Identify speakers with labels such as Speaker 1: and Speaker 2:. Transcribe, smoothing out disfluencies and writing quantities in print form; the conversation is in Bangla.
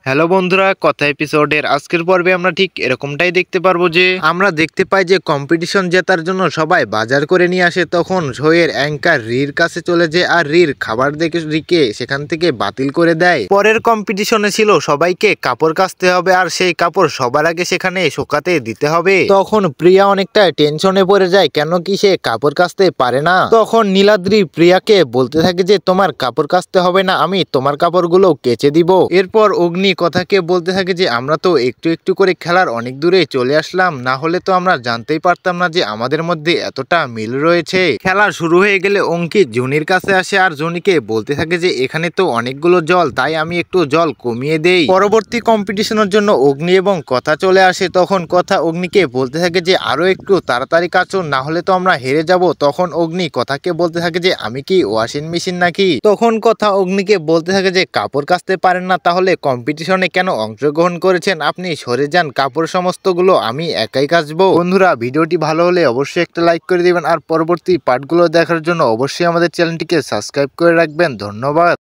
Speaker 1: হ্যালো বন্ধুরা, কথা এপিসোডের আজকের পর্বে আমরা ঠিক এরকমটাই দেখতে পারবো যে আমরা দেখতে পাই যে কম্পিটিশন জেতার জন্য সবাই বাজার করে নিয়ে আসে। তখন শোয়ের অ্যাঙ্কার রির কাছে চলে যায় আর রির খাবার দেখে রিকে সেখান থেকে বাতিল করে দেয়। পরের কম্পিটিশনে ছিল সবাইকে কাপড় কাচতে হবে আর সেই কাপড় সবার আগে সেখানে শুকাতে দিতে হবে। তখন প্রিয়া অনেকটা টেনশনে পড়ে যায়, কেন কি সে কাপড় কাচতে পারে না। তখন নীলাদ্রি প্রিয়াকে বলতে থাকে যে তোমার কাপড় কাচতে হবে না, আমি তোমার কাপড়গুলো কেচে দিব। এরপর অগ্নি কথাকে বলতে থাকে যে আমরা তো একটু একটু করে খেলার অনেক দূরে চলে আসলাম, না হলে তো আমরা জানতেই পারতাম না যে আমাদের মধ্যে এতটা মিল রয়েছে। খেলা শুরু হয়ে গেলে অঙ্কিত জুনির কাছে আসে আর জুনিকে বলতে থাকে যে এখানে তো অনেকগুলো জল, তাই আমি একটু জল কমিয়ে দেই। পরবর্তী কম্পিটিশনের জন্য অগ্নি এবং কথা চলে আসে। তখন কথা অগ্নিকে বলতে থাকে যে আরো একটু তাড়াতাড়ি কাচো, না হলে তো আমরা হেরে যাব। তখন অগ্নি কথাকে বলতে থাকে যে আমি কি ওয়াশিং মেশিন নাকি। তখন কথা অগ্নিকে বলতে থাকে যে কাপড় কাচতে পারেন না, তাহলে কম্পিটিশনে কেন অংশগ্রহণ করেছেন, আপনি সরে যান, কাপড় সমস্তগুলো আমি একাই কাচবো। বন্ধুরা, ভিডিওটি ভালো হলে অবশ্যই একটা লাইক করে দিবেন আর পরবর্তী পার্টগুলো দেখার জন্য অবশ্যই আমাদের চ্যানেলটিকে সাবস্ক্রাইব করে রাখবেন। ধন্যবাদ।